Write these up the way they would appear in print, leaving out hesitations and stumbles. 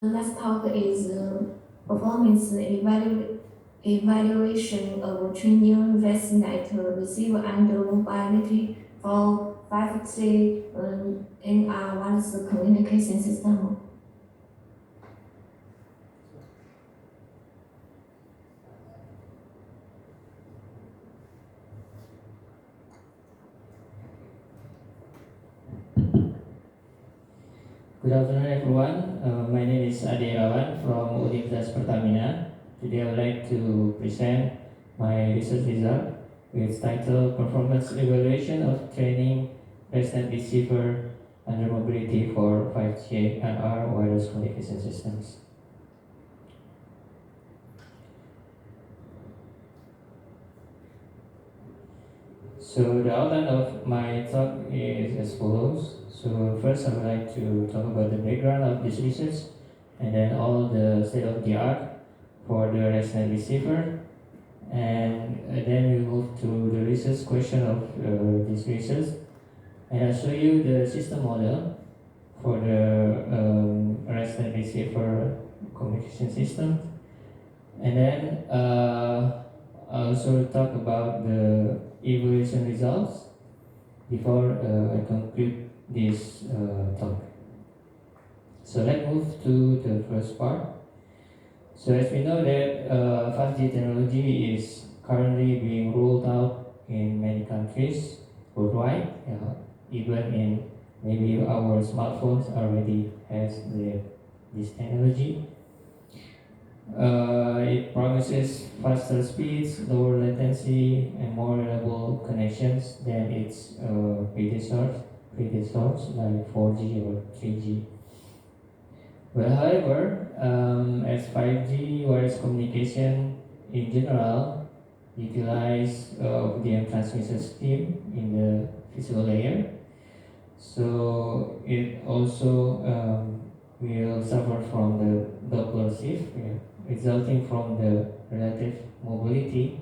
Next talk is performance evaluation of training ResNet receiver and mobility for 5G NR wireless communication system. Good afternoon, everyone. My name is Ade Rawan from Universitas Pertamina. Today, I would like to present my research result with title Performance Evaluation of Training ResNet Receiver Under Mobility for 5G NR Wireless Communication Systems. So the outline of my talk is as follows. So first I would like to talk about the background of this research and then all the state of the art for the ResNet receiver, and then we move to the research question of this research, and I'll show you the system model for the ResNet receiver communication system, and then I also talk about the evaluation results before I conclude this talk. So let's move to the first part. So as we know that 5G technology is currently being rolled out in many countries worldwide, even in maybe our smartphones already has this technology. It promises faster speeds, lower latency, and more reliable connections than its predecessors like 4G or 3G. Well, however, as 5G wireless communication in general utilize the transmission scheme in the physical layer, so it also will suffer from the Doppler shift, resulting from the relative mobility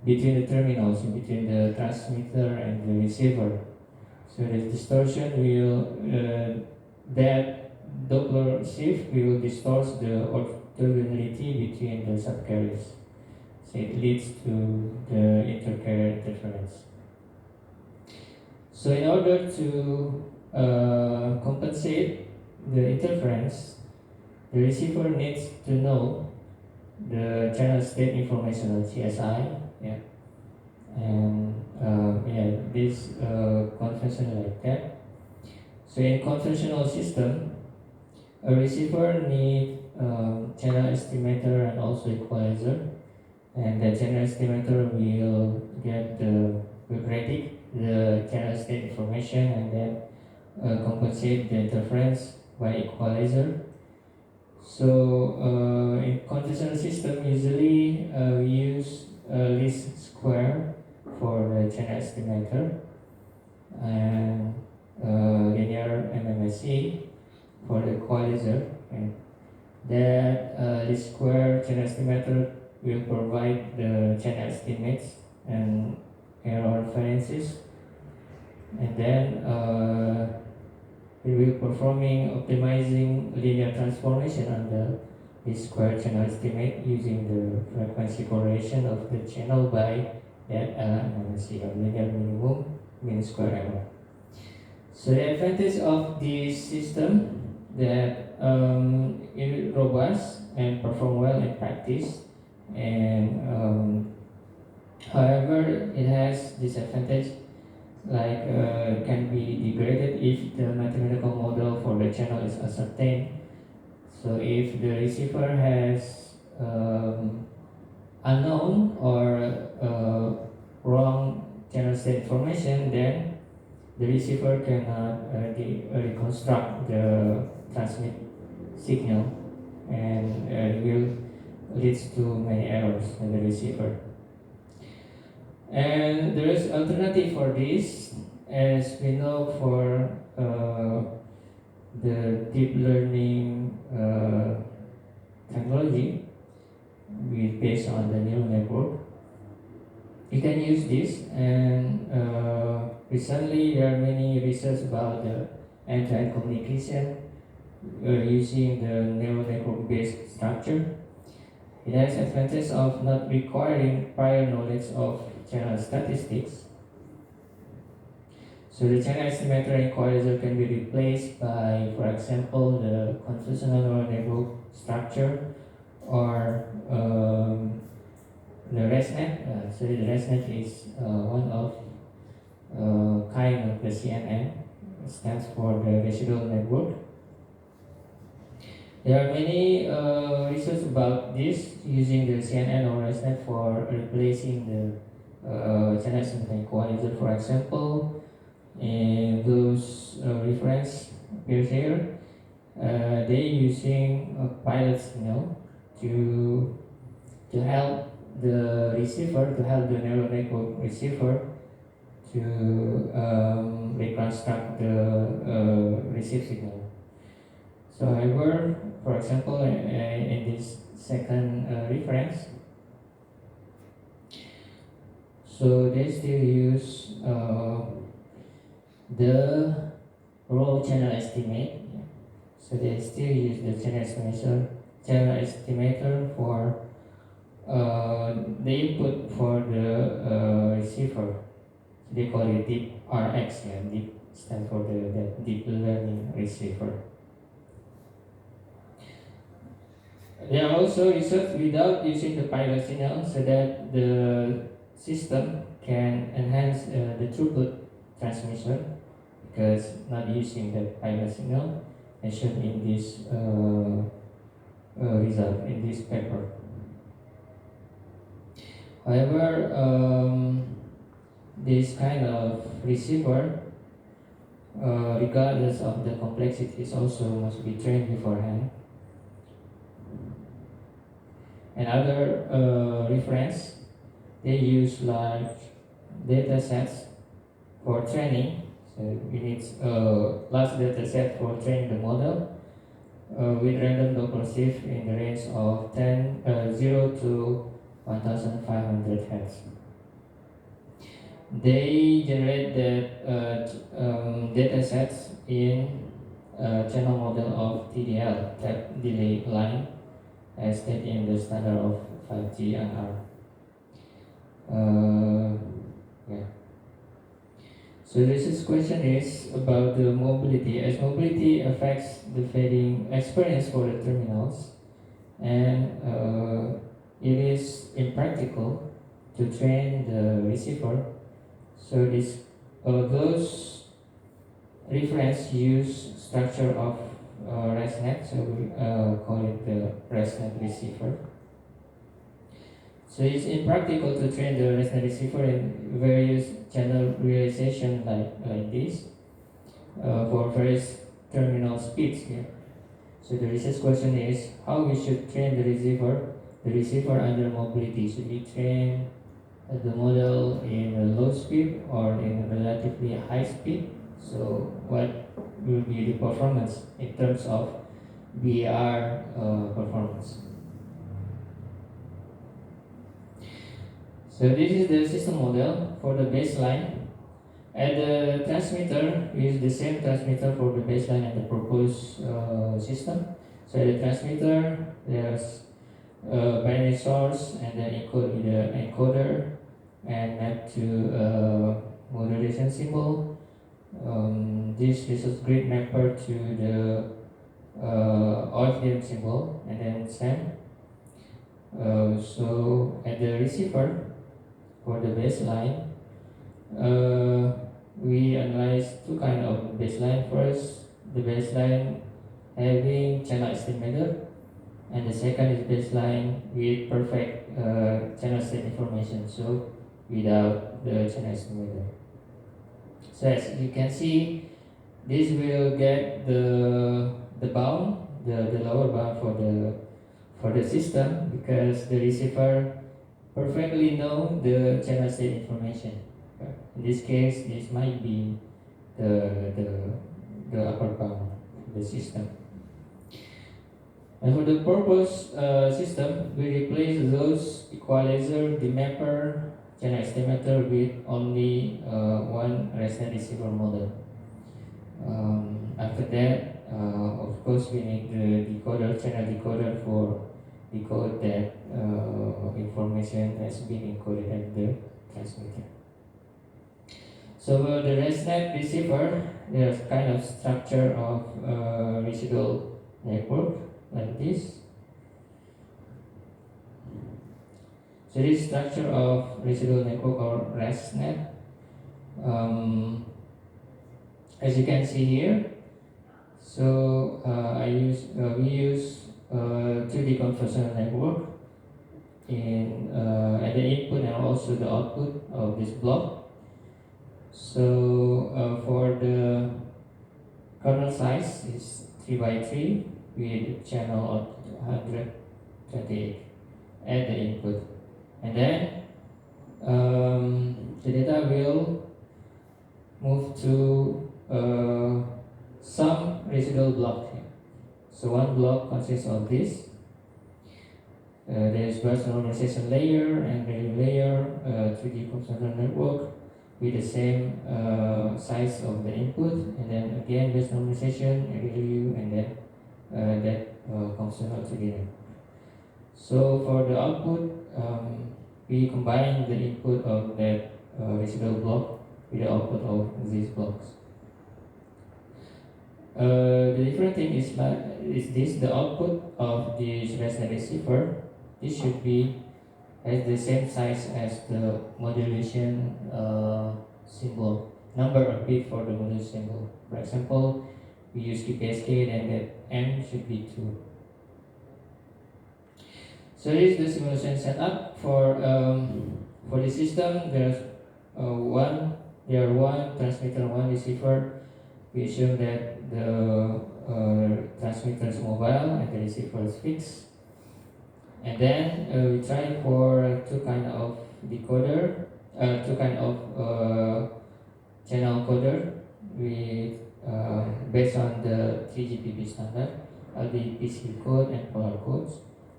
between the terminals, between the transmitter and the receiver. So the distortion will that Doppler shift will distort the orthogonality between the subcarriers. So it leads to the intercarrier interference. So in order to compensate the interference, the receiver needs to know the channel state information or CSI, and this conventional like that. So in conventional system, a receiver needs channel estimator and also equalizer, and the channel estimator will get will predict the channel state information and then compensate the interference by equalizer. So in conventional system, usually we use least square for the channel estimator and linear MMSE for the equalizer. And that least square channel estimator will provide the channel estimates and error variances, and then we will performing optimizing linear transformation on the square channel estimate using the frequency correlation of the channel by that MMSE or linear minimum mean square error. So the advantage of this system that it robust and perform well in practice, and however it has disadvantage like can be degraded if the mathematical model for the channel is ascertained. So if the receiver has unknown or wrong channel state information, then the receiver cannot reconstruct the transmit signal, and it will leads to many errors in the receiver. And there is alternative for this, as we know for the deep learning technology based on the neural network. You can use this, and recently there are many research about the end-to-end communication using the neural network based structure. It has advantage of not requiring prior knowledge of channel statistics. So the channel estimator equalizer can be replaced by, for example, the convolutional neural network structure or the ResNet. So the ResNet is one of kind of the CNN. It stands for the residual network. There are many research about this using the CNN or ResNet for replacing the channel estimator equalizer. For example, in those reference appears here, they using a pilot signal to help the receiver, to help the neural network receiver to reconstruct the received signal. So however, for example, in this second reference, so they still use the raw channel estimate. So they still use the channel estimator for the input for the receiver. They call it deep RX. Yeah, deep stand for the deep learning receiver. They are also research without using the pilot signal so that the system can enhance the throughput transmission because not using the pilot signal as shown in this result in this paper. However, this kind of receiver, regardless of the complexities, also must be trained beforehand. And other reference, they use large data sets for training. So we need a large data set for training the model with random Doppler shift in the range of 0 to 1500 Hz. They generate the data sets in a channel model of TDL, tap delay line, as stated in the standard of 5G and R. Yeah. So this question is about the mobility. As mobility affects the fading experience for the terminals, and it is impractical to train the receiver. So those reference use structure of ResNet, so we call it the ResNet receiver. So it's impractical to train the ResNet receiver in various channel realization like this for various terminal speeds here. So the research question is how we should train the receiver under mobility. Should we train the model in a low speed or in a relatively high speed? So what will be the performance in terms of BR performance? So this is the system model for the baseline. At the transmitter, we use the same transmitter for the baseline and the proposed system. So at the transmitter, there's a binary source and then encode with the encoder and map to a modulation symbol. This is a grid mapper to the OFDM symbol and then send. So at the receiver for the baseline, we analyze two kinds of baseline. First, the baseline having channel estimator, and the second is baseline with perfect channel state information, so without the channel estimator. So as you can see, this will get the bound, the lower bound for the system, because the receiver perfectly know the channel state information. In this case, this might be the upper bound of the system. And for the purpose system, we replace those equalizer, demapper, channel estimator with only one ResNet receiver model. After that, of course, we need the decoder, channel decoder for decode that information has been encoded at the transmitter. So the ResNet receiver, there's kind of structure of residual network like this. So this structure of residual network or ResNet, as you can see here, so we use 2D convolutional network in at the input and also the output of this block. So for the kernel size is 3 by 3 with channel of 128 at the input, and then the data will move to some residual block here. So one block consists of this. There is burst normalization layer and value layer, 3D convolutional network with the same size of the input, and then again burst normalization, value, and then that convolutional together. So for the output, we combine the input of that residual block with the output of these blocks. The different thing is this: the output of the ResNet receiver. This should be has the same size as the modulation symbol, number of bit for the modulation symbol. For example, we use QPSK, then that M should be 2. So this is the simulation setup for the system. There are one transmitter, one receiver. We assume that the transmitter is mobile and the receiver is fixed. And then we try for two kind of decoder, two kind of channel encoder with based on the 3GPP standard, LDPC code and polar codes.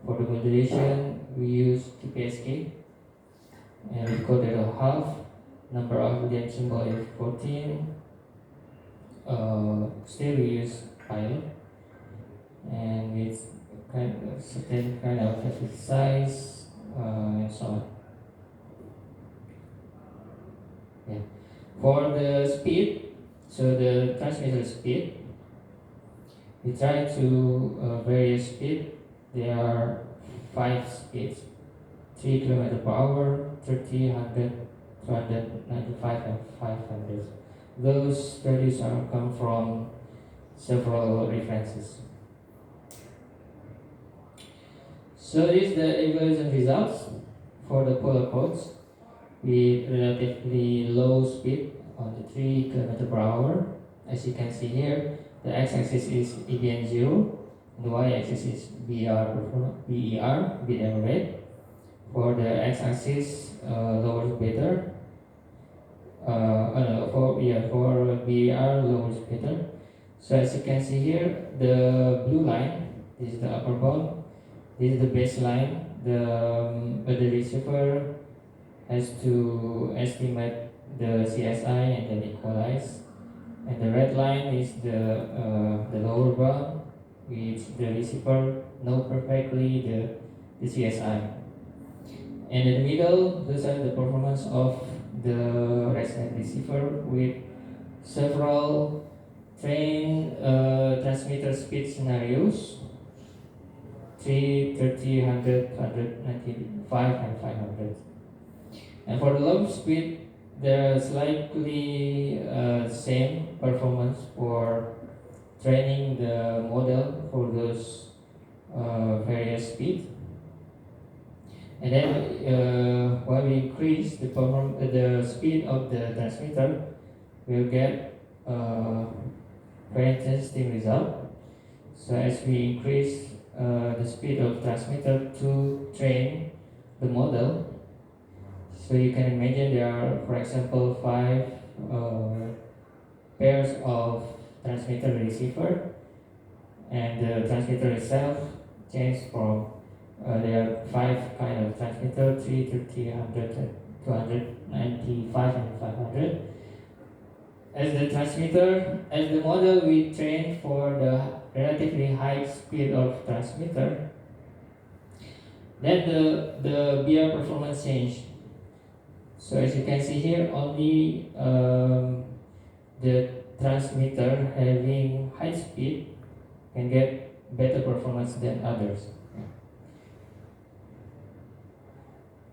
For the modulation, we use QPSK and we code at a half. Number of Boolean symbol is 14. Still we use pilot and with certain kind of effect size and so on. Yeah. For the speed, so the transmitter speed, we try to vary speed. There are 5 speeds: 3 km per hour, 30, 100, 295, and 500. Those values come from several references. So this is the evaluation results for the polar codes with relatively low speed on the 3 km per hour. As you can see here, the x-axis is EBN0, and the y-axis is BER, bit error rate. For the x-axis, lower is better. For BER, lower is better. So as you can see here, the blue line, this is the upper bound. This is the baseline. The receiver has to estimate the CSI and then equalize. And the red line is the lower bound, which the receiver knows perfectly the CSI. And in the middle, those are the performance of the ResNet receiver with several train transmitter speed scenarios: 3, 30, 100, 195, and 500. And for the low speed, there are slightly same performance for training the model for those various speed. And then when we increase the speed of the transmitter, we'll get very interesting result. So as we increase the speed of transmitter to train the model, so you can imagine there are, for example, 5 pairs of transmitter receiver, and the transmitter itself changes from there are 5 kind of transmitter: 3, 30, 100, 295, and 500. as the transmitter, as the model we trained for the relatively high speed of transmitter, then the BR performance changed. So as you can see here, only the transmitter having high speed can get better performance than others.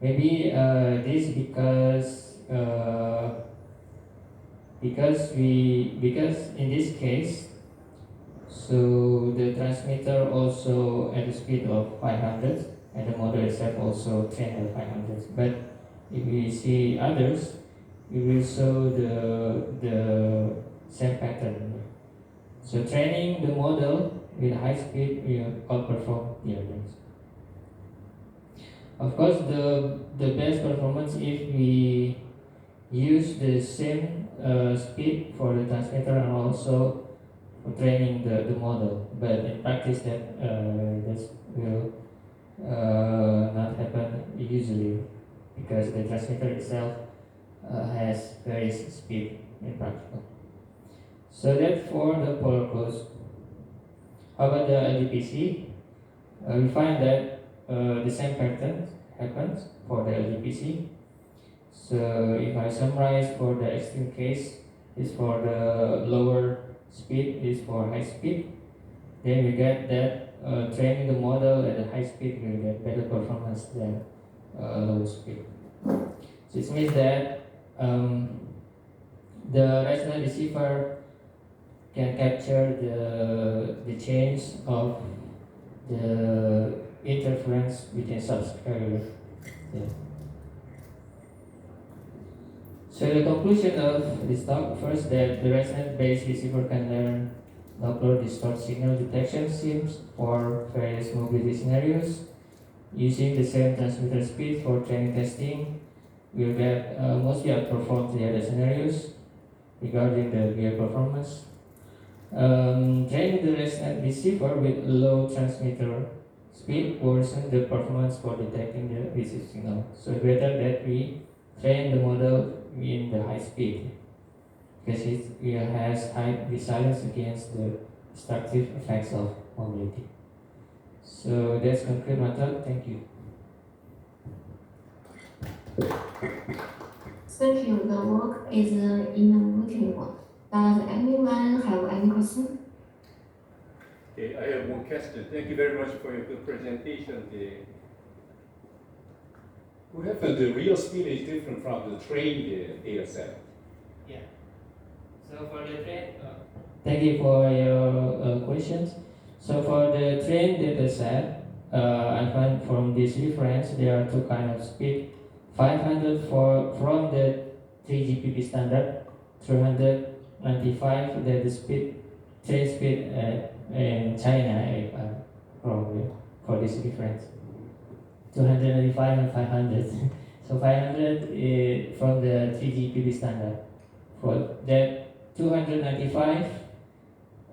Maybe this because in this case, so the transmitter also at the speed of 500 and the model itself also trained at 500. But if we see others, we will show the same pattern. So training the model with high speed will outperform the others. Of course, the best performance if we use the same speed for the transmitter and also for training the model. But in practice, that will not happen usually because the transmitter itself has various speed in practical. So that's for the polar close. How about the LDPC? We find that the same pattern happens for the LDPC. So if I summarize, for the extreme case is for the lower speed, is for high speed. Then we get that training the model at a high speed will get better performance than low speed. So it means that the rational receiver can capture the change of the interference between subscriber. Yeah. So the conclusion of this talk, first, that the resonance-based receiver can learn Doppler distort signal detection schemes for various mobility scenarios. Using the same transmitter speed for training testing will get mostly outperform the other scenarios regarding the gear performance. Training the resonant receiver with low transmitter speed worsen the performance for detecting the received signal. So better that we train the model in the high speed because it has high resilience against the destructive effects of mobility. So that's conclude my talk. Thank you. Thank you. The work is innovative. Does anyone have any question? Okay, I have one question. Thank you very much for your good presentation. What happened? The real speed is different from the trained data set. Yeah. So for the train, thank you for your questions. So for the train data set, I find from this reference there are two kind of speed. 500 from the 3GPP standard, 395 that the speed train speed in China, if I'm probably for this reference. 295 and 500. So 500 from the 3GPP standard. For that 295, if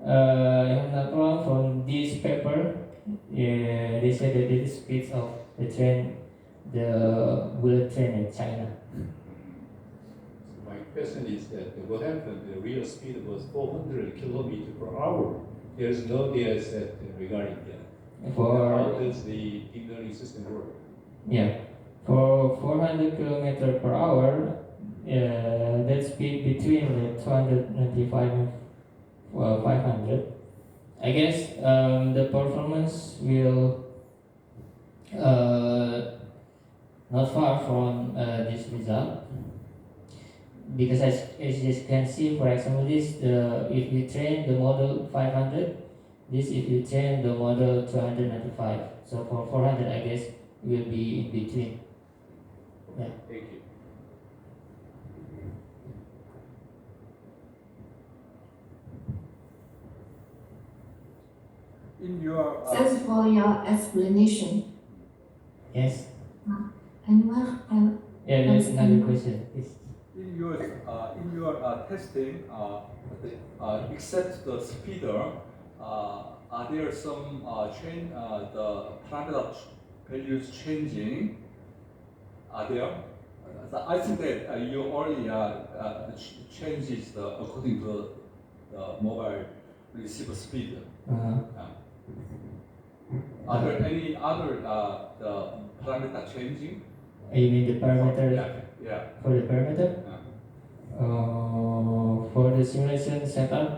I'm not wrong, from this paper, they said that the speeds of the train, the bullet train in China. So my question is that what happened? The real speed was 400 kilometers per hour. There's no data set regarding that. How does the deep learning system work? Yeah, for 400 kilometers per hour, that speed between the 295 and 500. I guess the performance will not far from this result, because as you can see, for example, this if you train the model 500, this if you train the model 295. So for 400, I guess will be in between. Yeah. Thank you. In your Thanks for your explanation. Yes. Anyone have? Yeah, there's another question. Please. in your testing, except the speeder, are there some the parameter values changing? Are there I think that you only changes according to the mobile receiver speed. Uh-huh. Are there any other the parameter changing? You mean the parameter? Yeah. For the parameter? For the simulation setup?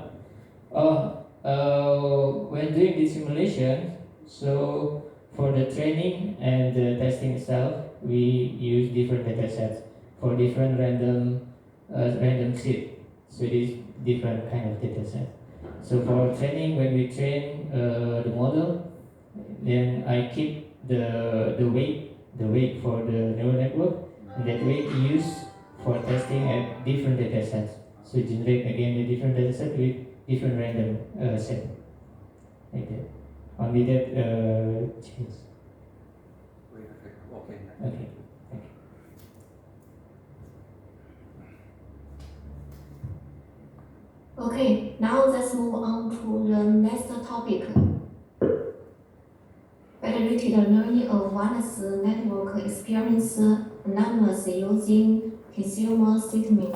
When doing the simulation, so for the training and the testing itself, we use different data sets for different random seed. So it is different kind of data set. So for training, when we train the model, then I keep the weight for the neural network, and that weight used for testing at different data sets. So generate again the different data set with different random set, like that. Only that change. Okay. Okay. Okay, now let's move on to the next topic. Federated learning awareness network experience anonymous using consumer statement.